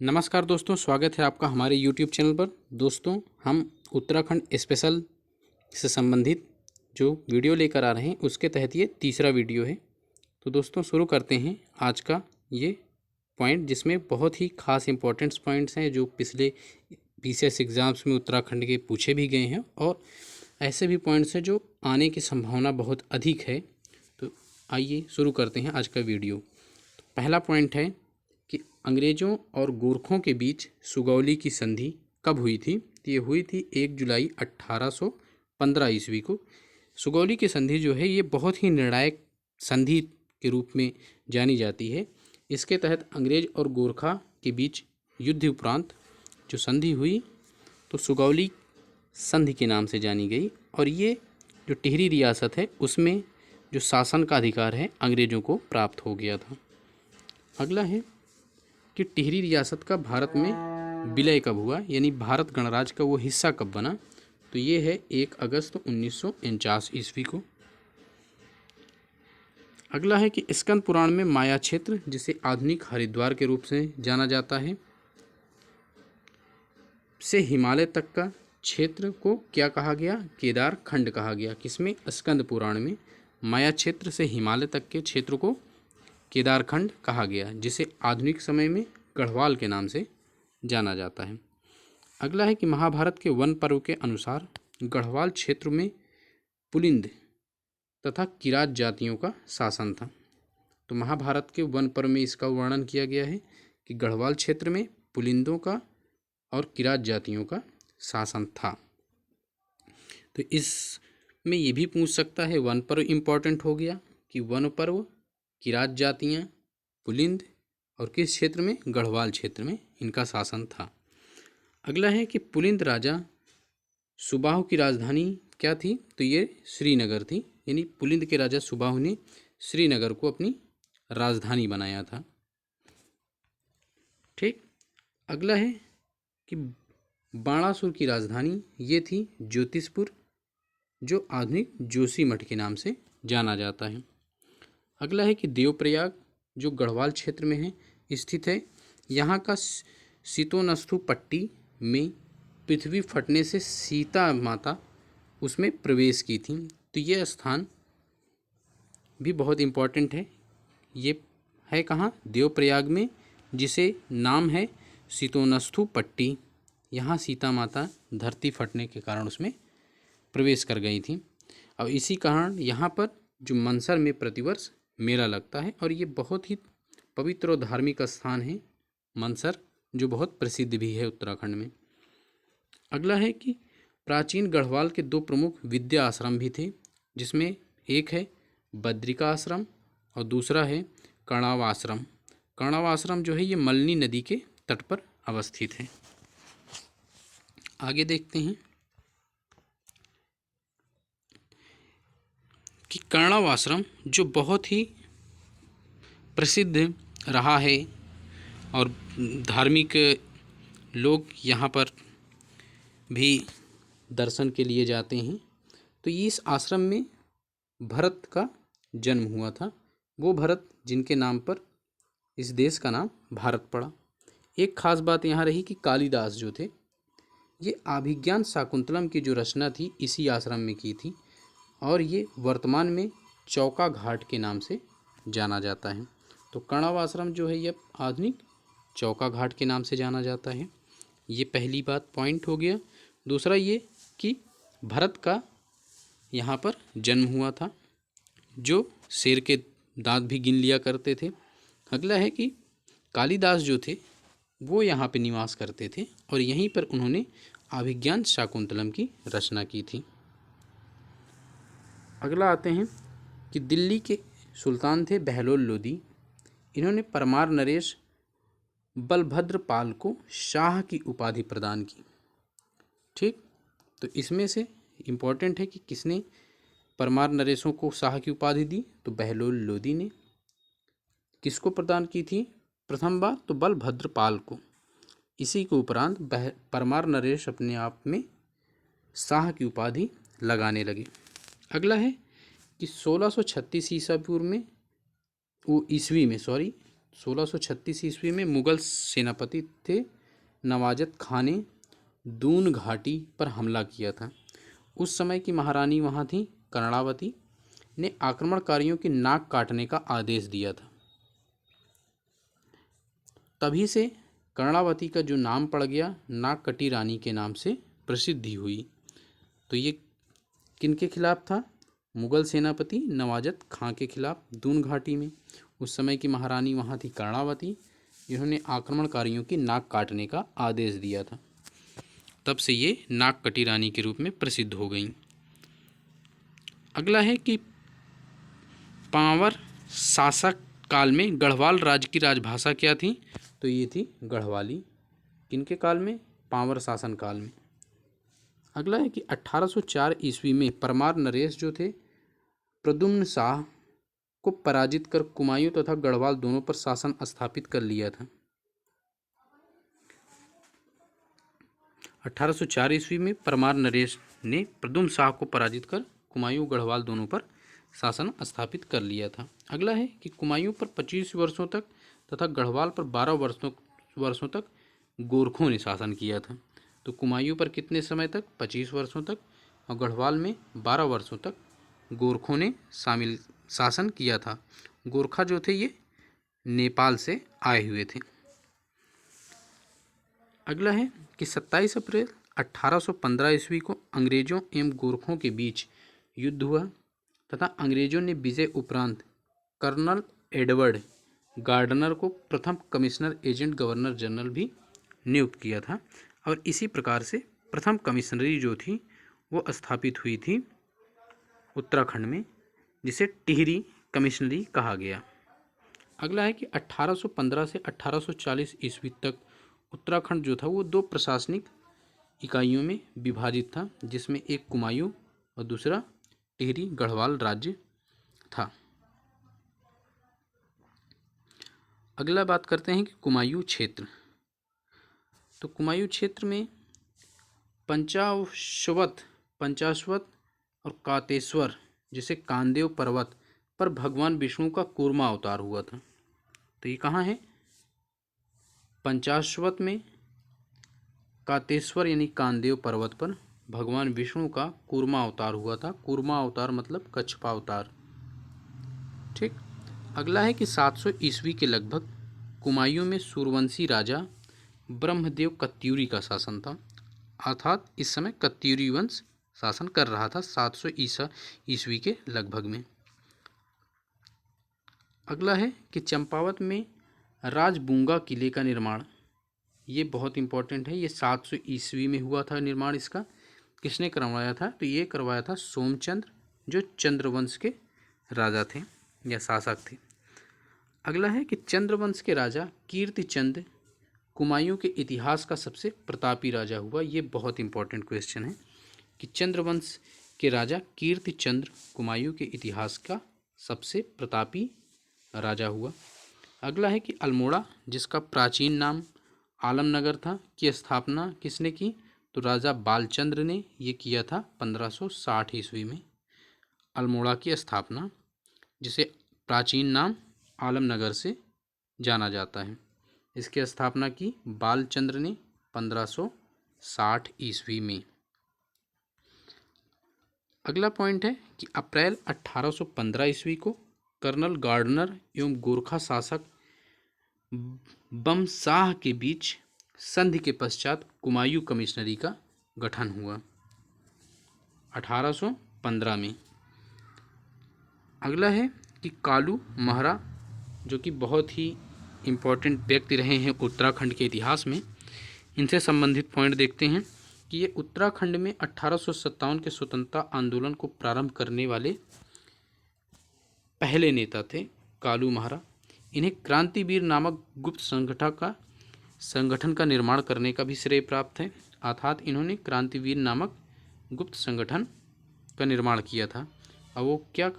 नमस्कार दोस्तों, स्वागत है आपका हमारे YouTube चैनल पर। दोस्तों, हम उत्तराखंड स्पेशल से संबंधित जो वीडियो लेकर आ रहे हैं उसके तहत ये तीसरा वीडियो है। तो दोस्तों शुरू करते हैं आज का ये पॉइंट, जिसमें बहुत ही खास इंपॉर्टेंट्स पॉइंट्स हैं जो पिछले PCS एग्ज़ाम्स में उत्तराखंड के पूछे भी गए हैं और ऐसे भी पॉइंट्स हैं जो आने की संभावना बहुत अधिक है। तो आइए शुरू करते हैं आज का वीडियो। तो पहला पॉइंट है कि अंग्रेज़ों और गोरखों के बीच सुगौली की संधि कब हुई थी? तो ये हुई थी 1 जुलाई 1815 ईस्वी को। सुगौली की संधि जो है ये बहुत ही निर्णायक संधि के रूप में जानी जाती है। इसके तहत अंग्रेज और गोरखा के बीच युद्ध उपरांत जो संधि हुई तो सुगौली संधि के नाम से जानी गई, और ये जो टिहरी रियासत है उसमें जो शासन का अधिकार है अंग्रेज़ों को प्राप्त हो गया था। अगला है कि टिहरी रियासत का भारत में विलय कब हुआ, यानी भारत गणराज्य का वो हिस्सा कब बना? तो ये है 1 अगस्त 1949 ईस्वी को। अगला है कि स्कंद पुराण में माया क्षेत्र, जिसे आधुनिक हरिद्वार के रूप से जाना जाता है, से हिमालय तक का क्षेत्र को क्या कहा गया? केदार खंड कहा गया। किसमें? स्कंद पुराण में माया क्षेत्र से हिमालय तक के क्षेत्र को केदार खंड कहा गया, जिसे आधुनिक समय में गढ़वाल के नाम से जाना जाता है। अगला है कि महाभारत के वन पर्व के अनुसार गढ़वाल क्षेत्र में पुलिंद तथा किरात जातियों का शासन था। तो महाभारत के वन पर्व में इसका वर्णन किया गया है कि गढ़वाल क्षेत्र में पुलिंदों का और किरात जातियों का शासन था। तो इसमें ये भी पूछ सकता है, वन पर्व इम्पोर्टेंट हो गया कि वन पर्व, किरात जातियाँ, पुलिंद और किस क्षेत्र में? गढ़वाल क्षेत्र में इनका शासन था। अगला है कि पुलिंद राजा सुबाहु की राजधानी क्या थी? तो ये श्रीनगर थी, यानी पुलिंद के राजा सुबाहु ने श्रीनगर को अपनी राजधानी बनाया था। ठीक। अगला है कि बाणासुर की राजधानी ये थी ज्योतिषपुर, जो आधुनिक जोशीमठ के नाम से जाना जाता है। अगला है कि देवप्रयाग जो गढ़वाल क्षेत्र में है स्थित है, यहाँ का शीतोनस्थु पट्टी में पृथ्वी फटने से सीता माता उसमें प्रवेश की थी। तो ये स्थान भी बहुत इम्पोर्टेंट है। ये है कहाँ? देवप्रयाग में, जिसे नाम है शीतोनस्थु पट्टी। यहाँ सीता माता धरती फटने के कारण उसमें प्रवेश कर गई थी। और इसी कारण यहाँ पर जो मनसर में प्रतिवर्ष मेला लगता है, और ये बहुत ही पवित्र और धार्मिक स्थान है मनसर, जो बहुत प्रसिद्ध भी है उत्तराखंड में। अगला है कि प्राचीन गढ़वाल के 2 प्रमुख विद्या आश्रम भी थे, जिसमें एक है बद्रिका आश्रम और दूसरा है कर्णाव आश्रम। कर्णाव आश्रम जो है ये मलनी नदी के तट पर अवस्थित है। आगे देखते हैं कि कर्णाव आश्रम जो बहुत ही प्रसिद्ध रहा है और धार्मिक लोग यहाँ पर भी दर्शन के लिए जाते हैं। तो इस आश्रम में भरत का जन्म हुआ था, वो भरत जिनके नाम पर इस देश का नाम भारत पड़ा। एक खास बात यहाँ रही कि कालिदास जो थे ये अभिज्ञान शाकुंतलम की जो रचना थी इसी आश्रम में की थी, और ये वर्तमान में चौका घाट के नाम से जाना जाता है। तो कर्णाव आश्रम जो है ये आधुनिक चौका घाट के नाम से जाना जाता है। ये पहली बात पॉइंट हो गया। दूसरा ये कि भरत का यहाँ पर जन्म हुआ था, जो शेर के दांत भी गिन लिया करते थे। अगला है कि कालिदास जो थे वो यहाँ पे निवास करते थे और यहीं पर उन्होंने अभिज्ञान शाकुंतलम की रचना की थी। अगला आते हैं कि दिल्ली के सुल्तान थे बहलोल लोदी। इन्होंने परमार नरेश बलभद्रपाल को शाह की उपाधि प्रदान की। ठीक। तो इसमें से इम्पोर्टेंट है कि किसने परमार नरेशों को शाह की उपाधि दी? तो बहलोल लोदी ने। किसको प्रदान की थी प्रथम बार? तो बलभद्रपाल को। इसी के उपरांत परमार नरेश अपने आप में शाह की उपाधि लगाने लगे। अगला है कि 1636 ईस्वी में 1636 ईस्वी में मुगल सेनापति थे नवाजत खां ने दून घाटी पर हमला किया था। उस समय की महारानी वहाँ थी कर्णावती ने आक्रमणकारियों की नाक काटने का आदेश दिया था। तभी से कर्णावती का जो नाम पड़ गया नाक कटी रानी के नाम से प्रसिद्धि हुई। तो ये किनके खिलाफ था? मुगल सेनापति नवाजत खां के खिलाफ दून घाटी में। उस समय की महारानी वहाँ थी कर्णावती, जिन्होंने आक्रमणकारियों की नाक काटने का आदेश दिया था। तब से ये नाक कटी रानी के रूप में प्रसिद्ध हो गई। अगला है कि पांवर शासक काल में गढ़वाल राज्य की राजभाषा क्या थी? तो ये थी गढ़वाली। किनके काल में? पांवर शासन काल में। अगला है कि 1804 ईस्वी में परमार नरेश जो थे प्रद्युम्न शाह को पराजित कर कुमायूं तथा गढ़वाल दोनों पर शासन स्थापित कर लिया था। 1804 ईस्वी में परमार नरेश ने प्रद्युम्न शाह को पराजित कर कुमायूं गढ़वाल दोनों पर शासन स्थापित कर लिया था। अगला है कि कुमायूं पर 25 वर्षों तक तथा गढ़वाल पर 12 वर्षों तक गोरखों ने शासन किया था। तो कुमायूं पर कितने समय तक? 25 वर्षों तक, और गढ़वाल में 12 वर्षों तक गोरखों ने शासन किया था। गोरखा जो थे ये नेपाल से आए हुए थे। अगला है कि 27 अप्रैल 1815 ईस्वी को अंग्रेजों एवं गोरखों के बीच युद्ध हुआ तथा अंग्रेजों ने विजय उपरांत कर्नल एडवर्ड गार्डनर को प्रथम कमिश्नर एजेंट गवर्नर जनरल भी नियुक्त किया था, और इसी प्रकार से प्रथम कमिश्नरी जो थी वो स्थापित हुई थी उत्तराखंड में, जिसे टिहरी कमिश्नरी कहा गया। अगला है कि 1815 से 1840 ईस्वी तक उत्तराखंड जो था वो 2 प्रशासनिक इकाइयों में विभाजित था, जिसमें एक कुमायूं और दूसरा टिहरी गढ़वाल राज्य था। अगला बात करते हैं कि कुमायूं क्षेत्र। तो कुमायूं क्षेत्र में पंचाश्वत और कातेश्वर जिसे कांदेव पर्वत पर भगवान विष्णु का कूर्मा अवतार हुआ था। तो ये कहाँ है? पंचाश्वत में कातेश्वर यानी कांदेव पर्वत पर भगवान विष्णु का कूर्मा अवतार हुआ था। कूर्मा अवतार मतलब कच्छपा अवतार। ठीक। अगला है कि 700 ईस्वी के लगभग कुमायूं में सूर्यवंशी राजा ब्रह्मदेव कत्यूरी का शासन था, अर्थात इस समय कत्यूरी वंश शासन कर रहा था 700 ईस्वी के लगभग में। अगला है कि चंपावत में राजबूंगा किले का निर्माण, ये बहुत इंपॉर्टेंट है। ये 700 ईस्वी में हुआ था निर्माण। इसका किसने करवाया था? तो ये करवाया था सोमचंद्र, जो चंद्रवंश के राजा थे या शासक थे। अगला है कि चंद्रवंश के राजा कीर्तिचंद कुमायूं के इतिहास का सबसे प्रतापी राजा हुआ। ये बहुत इंपॉर्टेंट क्वेश्चन है कि चंद्रवंश के राजा कीर्तिचंद्र कुमायूं के इतिहास का सबसे प्रतापी राजा हुआ। अगला है कि अल्मोड़ा, जिसका प्राचीन नाम आलमनगर था, की स्थापना किसने की? तो राजा बालचंद्र ने ये किया था 1560 ईस्वी में। अल्मोड़ा की स्थापना, जिसे प्राचीन नाम आलमनगर से जाना जाता है, इसकी स्थापना की बालचंद्र ने 1560 ईस्वी में। अगला पॉइंट है कि अप्रैल 1815 ईस्वी को कर्नल गार्डनर एवं गोरखा शासक बमशाह के बीच संधि के पश्चात कुमायूं कमिश्नरी का गठन हुआ 1815 में। अगला है कि कालू महरा, जो कि बहुत ही इम्पोर्टेंट व्यक्ति रहे हैं उत्तराखंड के इतिहास में, इनसे संबंधित पॉइंट देखते हैं कि ये उत्तराखंड में 1857 के स्वतंत्रता आंदोलन को प्रारंभ करने वाले पहले नेता थे कालू महरा। इन्हें क्रांतिवीर नामक गुप्त संगठन का निर्माण करने का भी श्रेय प्राप्त है, अर्थात इन्होंने क्रांतिवीर नामक गुप्त संगठन का निर्माण किया था। और वो क्या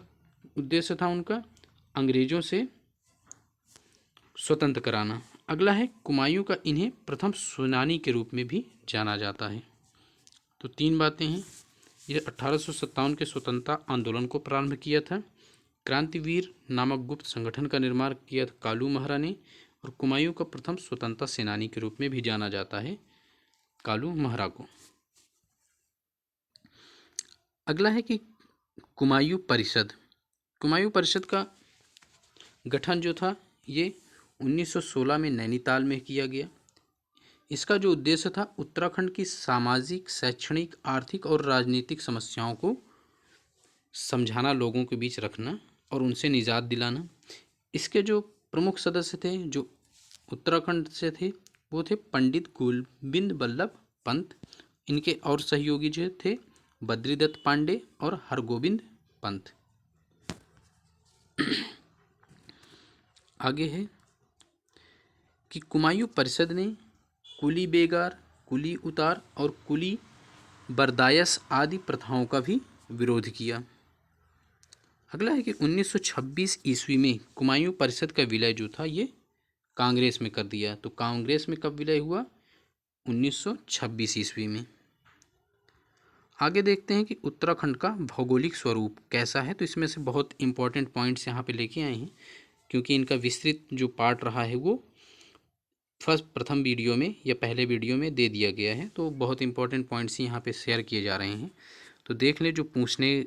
उद्देश्य था उनका? अंग्रेजों से स्वतंत्र कराना। अगला है कुमायूं का इन्हें प्रथम सेनानी के रूप में भी जाना जाता है। तो 3 बातें हैं। ये 1857 के स्वतंत्रता आंदोलन को प्रारंभ किया था, क्रांतिवीर नामक गुप्त संगठन का निर्माण किया था कालू महारा ने, और कुमायूं का प्रथम स्वतंत्रता सेनानी के रूप में भी जाना जाता है कालू महारा को। अगला है कि कुमायूं परिषद। कुमायूं परिषद का गठन जो था ये 1916 में नैनीताल में किया गया। इसका जो उद्देश्य था उत्तराखंड की सामाजिक, शैक्षणिक, आर्थिक और राजनीतिक समस्याओं को समझाना, लोगों के बीच रखना और उनसे निजात दिलाना। इसके जो प्रमुख सदस्य थे जो उत्तराखंड से थे वो थे पंडित गोविंद बल्लभ पंत। इनके और सहयोगी जो थे बद्रीदत्त पांडे और हरगोविंद पंत। आगे है कि कुमायूं परिषद ने कुली बेगार, कुली उतार और कुली बर्दायस आदि प्रथाओं का भी विरोध किया। अगला है कि 1926 ईस्वी में कुमायूं परिषद का विलय जो था ये कांग्रेस में कर दिया। तो कांग्रेस में कब विलय हुआ? 1926 ईस्वी में। आगे देखते हैं कि उत्तराखंड का भौगोलिक स्वरूप कैसा है। तो इसमें से बहुत इंपॉर्टेंट पॉइंट्स यहाँ पे लेके आए हैं, क्योंकि इनका विस्तृत जो पार्ट रहा है वो प्रथम वीडियो में या पहले वीडियो में दे दिया गया है। तो बहुत इंपॉर्टेंट पॉइंट्स यहाँ पे शेयर किए जा रहे हैं, तो देख लें जो पूछने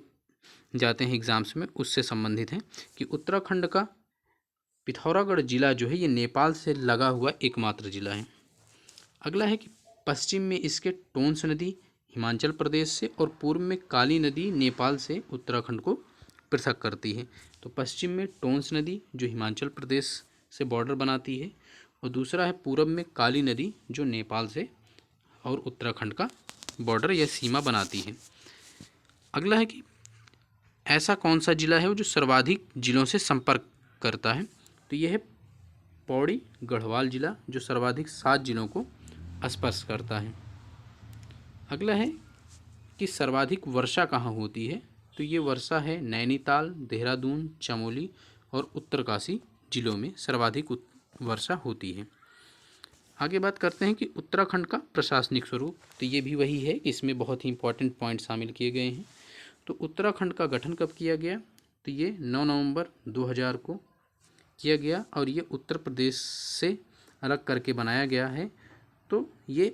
जाते हैं एग्ज़ाम्स में उससे संबंधित हैं। कि उत्तराखंड का पिथौरागढ़ जिला जो है ये नेपाल से लगा हुआ एकमात्र जिला है। अगला है कि पश्चिम में इसके टोंस नदी हिमाचल प्रदेश से और पूर्व में काली नदी नेपाल से उत्तराखंड को पृथक करती है। तो पश्चिम में टोंस नदी जो हिमाचल प्रदेश से बॉर्डर बनाती है, और दूसरा है पूर्व में काली नदी जो नेपाल से और उत्तराखंड का बॉर्डर या सीमा बनाती है। अगला है कि ऐसा कौन सा जिला है जो सर्वाधिक जिलों से संपर्क करता है। तो यह है पौड़ी गढ़वाल जिला जो सर्वाधिक 7 जिलों को स्पर्श करता है। अगला है कि सर्वाधिक वर्षा कहाँ होती है। तो ये वर्षा है नैनीताल, देहरादून, चमोली और उत्तरकाशी जिलों में सर्वाधिक वर्षा होती है। आगे बात करते हैं कि उत्तराखंड का प्रशासनिक स्वरूप। तो ये भी वही है कि इसमें बहुत ही इंपॉर्टेंट पॉइंट शामिल किए गए हैं। तो उत्तराखंड का गठन कब किया गया? तो ये 9 नवंबर 2000 को किया गया, और ये उत्तर प्रदेश से अलग करके बनाया गया है। तो ये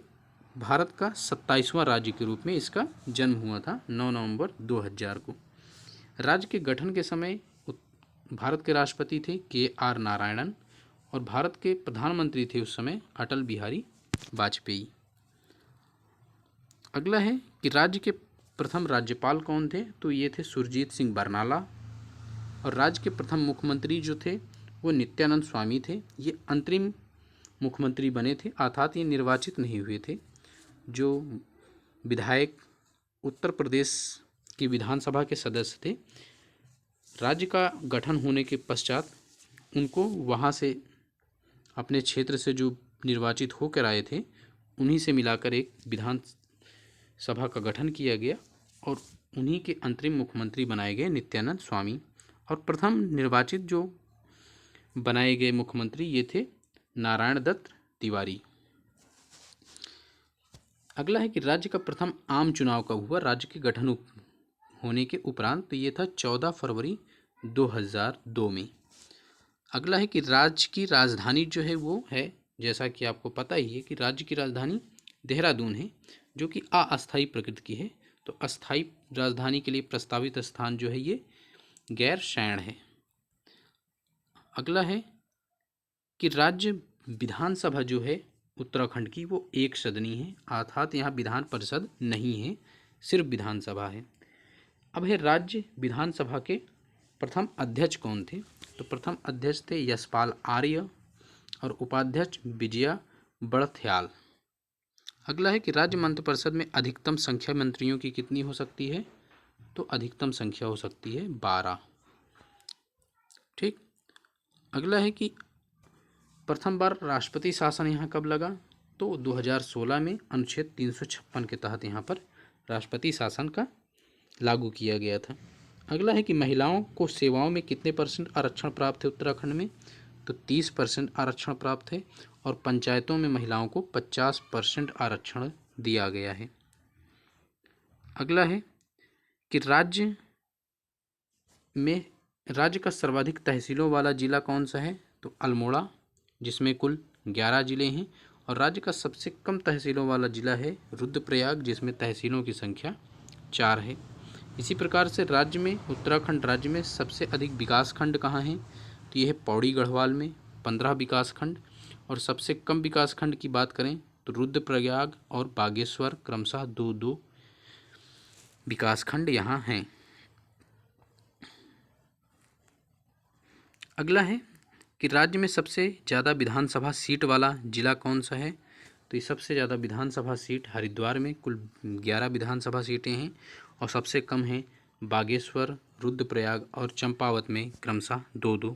भारत का 27वां राज्य के रूप में इसका जन्म हुआ था 9 नवंबर 2000 को। राज्य के गठन के समय भारत के राष्ट्रपति थे KR नारायणन, और भारत के प्रधानमंत्री थे उस समय अटल बिहारी वाजपेयी। अगला है कि राज्य के प्रथम राज्यपाल कौन थे। तो ये थे सुरजीत सिंह बरनाला, और राज्य के प्रथम मुख्यमंत्री जो थे वो नित्यानंद स्वामी थे। ये अंतरिम मुख्यमंत्री बने थे, अर्थात ये निर्वाचित नहीं हुए थे। जो विधायक उत्तर प्रदेश की विधानसभा के सदस्य थे, राज्य का गठन होने के पश्चात उनको वहाँ से अपने क्षेत्र से जो निर्वाचित होकर आए थे उन्हीं से मिलाकर एक विधानसभा का गठन किया गया, और उन्हीं के अंतरिम मुख्यमंत्री बनाए गए नित्यानंद स्वामी। और प्रथम निर्वाचित जो बनाए गए मुख्यमंत्री ये थे नारायण दत्त तिवारी। अगला है कि राज्य का प्रथम आम चुनाव कब हुआ राज्य के गठन होने के उपरांत। तो ये था 14 फरवरी 2002 में। अगला है कि राज्य की राजधानी जो है वो है, जैसा कि आपको पता ही है कि राज्य की राजधानी देहरादून है, जो कि अस्थायी प्रकृति की है। तो अस्थायी राजधानी के लिए प्रस्तावित स्थान जो है ये गैरसैंण है। अगला है कि राज्य विधानसभा जो है उत्तराखंड की वो एक सदनी है, अर्थात यहाँ विधान परिषद नहीं है, सिर्फ विधानसभा है। अब है राज्य विधानसभा के प्रथम अध्यक्ष कौन थे। तो प्रथम अध्यक्ष थे यशपाल आर्य, और उपाध्यक्ष विजया बड़थ्याल। अगला है कि राज्य मंत्रिपरिषद में अधिकतम संख्या मंत्रियों की कितनी हो सकती है। तो अधिकतम संख्या हो सकती है 12। ठीक। अगला है कि प्रथम बार राष्ट्रपति शासन यहाँ कब लगा। तो 2016 में अनुच्छेद 356 के तहत यहाँ पर राष्ट्रपति शासन का लागू किया गया था। अगला है कि महिलाओं को सेवाओं में कितने % आरक्षण प्राप्त है उत्तराखंड में। तो 30% आरक्षण प्राप्त है, और पंचायतों में महिलाओं को 50% आरक्षण दिया गया है। अगला है कि राज्य में राज्य का सर्वाधिक तहसीलों वाला जिला कौन सा है? तो अल्मोड़ा, जिसमें कुल 11 जिले हैं। और राज्य का सबसे कम तहसीलों वाला जिला है रुद्रप्रयाग, जिसमें तहसीलों की संख्या 4 है। इसी प्रकार से राज्य में, उत्तराखंड राज्य में सबसे अधिक विकास खंड कहाँ हैं? तो ये है पौड़ी गढ़वाल में 15 विकास खंड। और सबसे कम विकास खंड की बात करें तो रुद्रप्रयाग और बागेश्वर क्रमशः 2-2 विकास खंड यहाँ हैं। अगला है कि राज्य में सबसे ज़्यादा विधानसभा सीट वाला जिला कौन सा है? तो ये सबसे ज़्यादा विधानसभा सीट हरिद्वार में कुल 11 विधानसभा सीटें हैं। और सबसे कम हैं बागेश्वर, रुद्रप्रयाग और चंपावत में क्रमशः 2-2।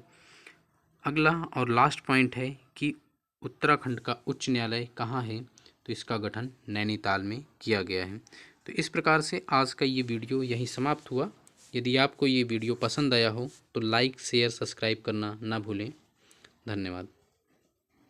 अगला और लास्ट पॉइंट है कि उत्तराखंड का उच्च न्यायालय कहाँ है? तो इसका गठन नैनीताल में किया गया है। तो इस प्रकार से आज का ये वीडियो यहीं समाप्त हुआ। यदि आपको ये वीडियो पसंद आया हो तो लाइक, शेयर, सब्सक्राइब करना ना भूलें। धन्यवाद।